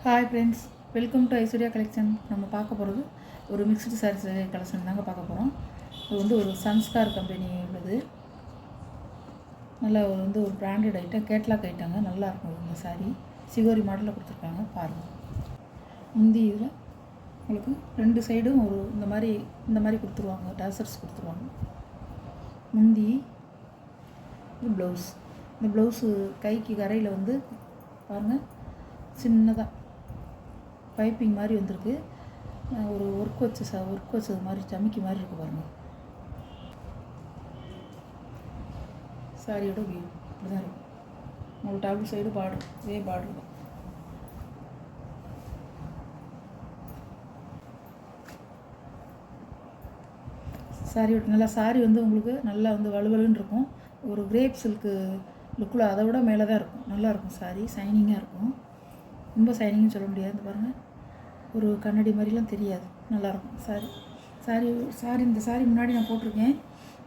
Hi friends, welcome to Aishwarya collection. நம்ம பார்க்க போகிறது ஒரு மிக்ஸ்டு சாரீஸ் கலெக்ஷன் தாங்க பார்க்க போகிறோம். இது வந்து ஒரு சன்ஸ்கார் கம்பெனி உள்ளது. நல்லா ஒரு பிராண்டட் ஐட்டம், கேட்லாக் ஐட்டங்க. நல்லாயிருக்கும் இந்த சாரீ. சிகோரி மாடலில் கொடுத்துருக்காங்க பாருங்கள். முந்தி இதில் உங்களுக்கு ரெண்டு சைடும் இந்த மாதிரி கொடுத்துருவாங்க, டசர்ஸ் கொடுத்துருவாங்க. முந்தி ப்ளவுஸ், இந்த ப்ளவுஸு கைக்கு கரையில் பாருங்கள் சின்னதாக பைப்பிங் மாதிரி வந்திருக்கு. ஒரு ஒர்க் வச்சது மாதிரி ஜமிக்கி மாதிரி இருக்குது பாருங்கள். சாரியோட வியூ இப்படி தான் இருக்கும். உங்களுக்கு டபுள் சைடு பார்டர், இதே பார்டர் தான். சாரியோட நல்லா சாரி உங்களுக்கு நல்லா வலுவலுன்னு இருக்கும். ஒரு கிரேப் சில்க்கு லுக்கில் அதை விட மேலே தான் இருக்கும். நல்லாயிருக்கும் சாரி, ஷைனிங்காக இருக்கும். ரொம்ப ஷைனிங்னு சொல்ல முடியாது. பாருங்கள், ஒரு கண்ணாடி மாதிரிலாம் தெரியாது. நல்லாயிருக்கும் சாரி. இந்த சாரி முன்னாடி நான் போட்டிருக்கேன்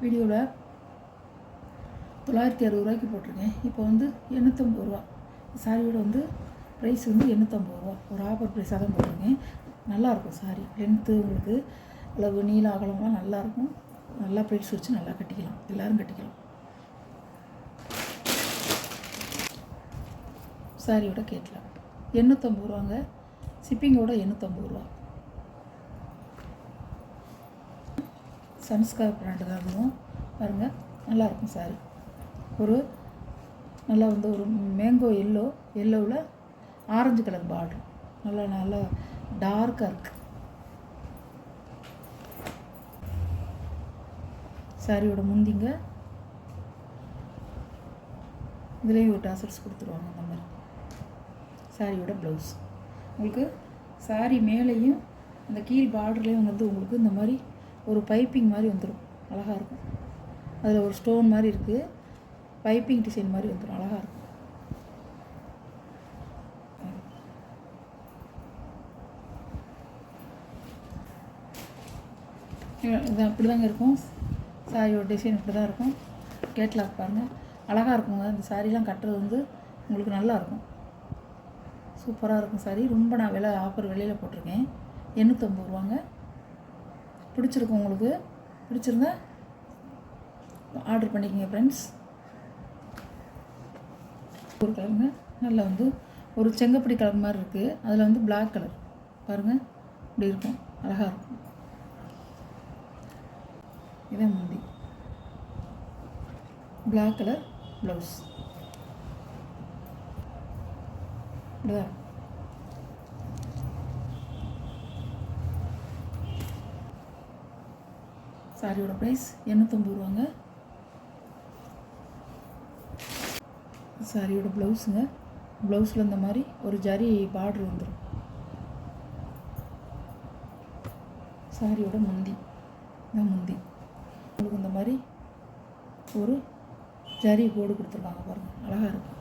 வீடியோவில். 960 ரூபாய்க்கு போட்டிருக்கேன். இப்போ 850 ரூபா. சாரியோட ப்ரைஸ் 850 ரூபா. ஒரு ஆஃபர் ப்ரைஸாக தான் போட்டிருக்கேன். நல்லாயிருக்கும் சாரி. லென்த்து உங்களுக்கு அளவு நீள அகலம்லாம் நல்லாயிருக்கும். நல்லா ப்ரைஸ் வச்சு நல்லா கட்டிக்கலாம், எல்லோரும் கட்டிக்கலாம். சாரியோட கேட்கலாம் 850 ரூபாங்க. ஷிப்பிங்கோட 850 ரூபா. சன்ஸ்கார் பிராண்டு தான் அதுவும். பாருங்கள், நல்லாயிருக்கும் சாரி. ஒரு நல்லா ஒரு மேங்கோ எல்லோவில் ஆரஞ்சு கலர் பார்டர். நல்லா டார்க்காக இருக்குது. சாரியோட முந்திங்க இதுலேயும் ஒரு டாசல்ஸ் கொடுத்துருவாங்க. அந்த மாதிரி சாரியோட ப்ளவுஸ் உங்களுக்கு சாரி மேலேயும் அந்த கீழ் பார்டர்லேயும் உங்களுக்கு இந்த மாதிரி ஒரு பைப்பிங் மாதிரி வந்துடும். அழகாக இருக்கும். அதில் ஒரு ஸ்டோன் மாதிரி இருக்குது, பைப்பிங் டிசைன் மாதிரி வந்துடும். அழகாக இருக்கும். இது அப்படி தாங்க இருக்கும். சாரியோட டிசைன் இப்படி தான் இருக்கும். கேட்லாக் பாருங்கள், அழகாக இருக்குங்க. இந்த சாரீலாம் கட்டுறது உங்களுக்கு நல்லாயிருக்கும். சூப்பராக இருக்கும் சாரி. ரொம்ப நான் ஆஃபர் விலையில் போட்டிருக்கேன். 850 ரூபாங்க. பிடிச்சிருக்கும் உங்களுக்கு. பிடிச்சிருந்தா ஆர்டர் பண்ணிக்கோங்க ஃப்ரெண்ட்ஸ். ஒரு கலருங்க, நல்லா ஒரு செங்கப்படி கலர் மாதிரி இருக்குது. அதில் பிளாக் கலர் பாருங்கள், இப்படி இருக்கும். அழகாக இருக்கும். இதான் முந்தி, பிளாக் கலர் ப்ளவுஸ். இப்படிதான் சாரியோட ப்ரைஸ் 850 ரூபாங்க. சாரியோட ப்ளவுஸுங்க. ப்ளவுஸில் இந்த மாதிரி ஒரு ஜரி பார்டர் வந்துடும். சாரியோட முந்தி உங்களுக்கு இந்த மாதிரி ஒரு ஜரி கோடு கொடுத்துருக்காங்க பாருங்கள். அழகாக இருக்கும்.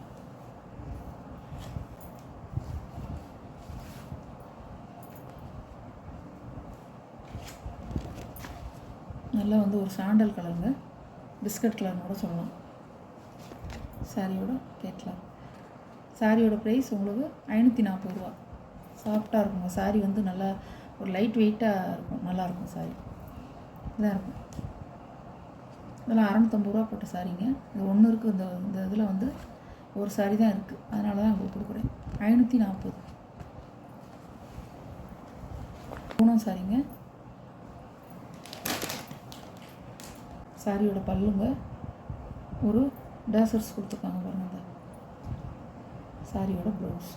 நல்லா ஒரு சாண்டல் கலருங்க, பிஸ்கட் கலர்னு கூட சொல்லலாம். சாரியோட கேட்கலாம். சாரியோட ப்ரைஸ் உங்களுக்கு 540 ரூபா. சாஃப்டாக இருக்குங்க சாரி. நல்லா ஒரு லைட் வெயிட்டாக இருக்கும். நல்லாயிருக்கும் சாரி. இதாக இருக்கும். இதெல்லாம் 650 ரூபா போட்ட சாரிங்க. இது ஒன்று இருக்குது. இந்த இதில் ஒரு சாரி தான் இருக்குது. அதனால தான் உங்களுக்கு கொடுக்குறேன். 540 மூணாம் சாரிங்க. சாரியோட பல்லுங்க ஒரு டேசர்ஸ் கொடுத்துருக்காங்க பாருங்கள். சாரியோட ப்ளவுஸ்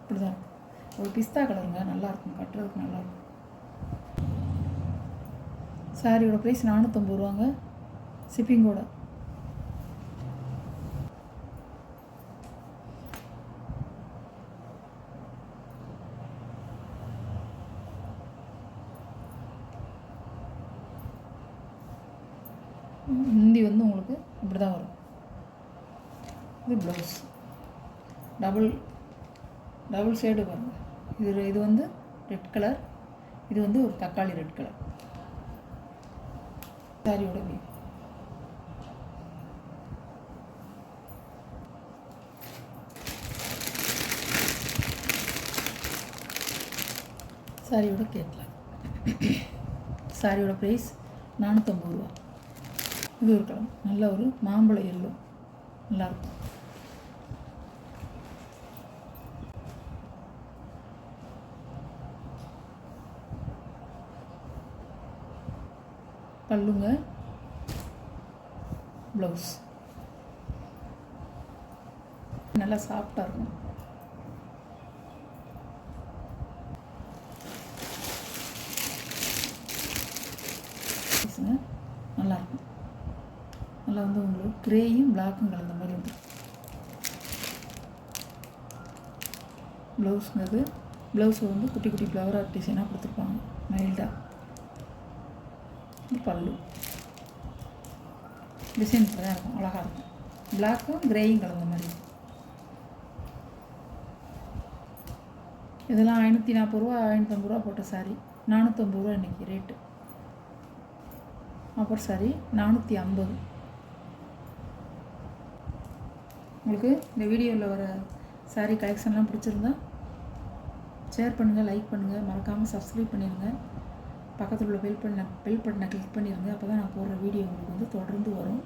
இப்படிதான் ஒரு பிஸ்தா கலருங்க. நல்லாயிருக்கும், கட்டுறதுக்கு நல்லாயிருக்கும். சாரியோட ப்ரைஸ் 450 ரூபாங்க. ஷிப்பிங்கோட. முந்தி உங்களுக்கு இப்படி தான் வரும். இது ப்ளவுஸ் டபுள் ஷேடு பாருங்கள். இது ரெட் கலர், இது ஒரு தக்காளி ரெட் கலர். சாரியோட வியூ சாரியோட கேட்கலாம். சாரியோட ப்ரைஸ் 450 ரூபா. இது ஒரு கலர், நல்ல ஒரு மாம்பழ எல்லோ, நல்லாயிருக்கும். பல்லுங்க, ப்ளவுஸ் நல்லா சாஃப்டாக இருக்கும். நல்லாயிருக்கும். நல்லா வந்து உங்களுக்கு க்ரேயும் பிளாக்கும் கலந்த மாதிரி வந்து ப்ளவுஸுங்கிறது. ப்ளவுஸை வந்து குட்டி குட்டி ஃப்ளவராக டிசைனாக கொடுத்துருப்பாங்க, மைல்டாக. பல்லு டிசைன் தான் இருக்கும், அழகாக இருக்கும். பிளாக்கும் க்ரேயும் கலந்த மாதிரி இருக்கும். இதெல்லாம் 540 ரூபா 550 ரூபா போட்ட சாரி, 450 ரூபா இன்றைக்கி ரேட்டு. Offer sorry 450. உங்களுக்கு இந்த வீடியோவில் வர சாரீ கலெக்ஷன்லாம் பிடிச்சிருந்தா ஷேர் பண்ணுங்கள், லைக் பண்ணுங்கள், மறக்காமல் சப்ஸ்கிரைப் பண்ணிடுங்க. பக்கத்தில் உள்ள பெல் பட்டனை கிளிக் பண்ணிடுங்க. அப்போ தான் நான் போடுற வீடியோ உங்களுக்கு வந்து தொடர்ந்து வரும்.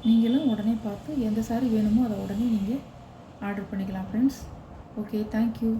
நீங்களும் உடனே பார்த்து எந்த சாரீ வேணுமோ அதை உடனே நீங்கள் ஆர்டர் பண்ணிக்கலாம் ஃப்ரெண்ட்ஸ். Okay, thank you.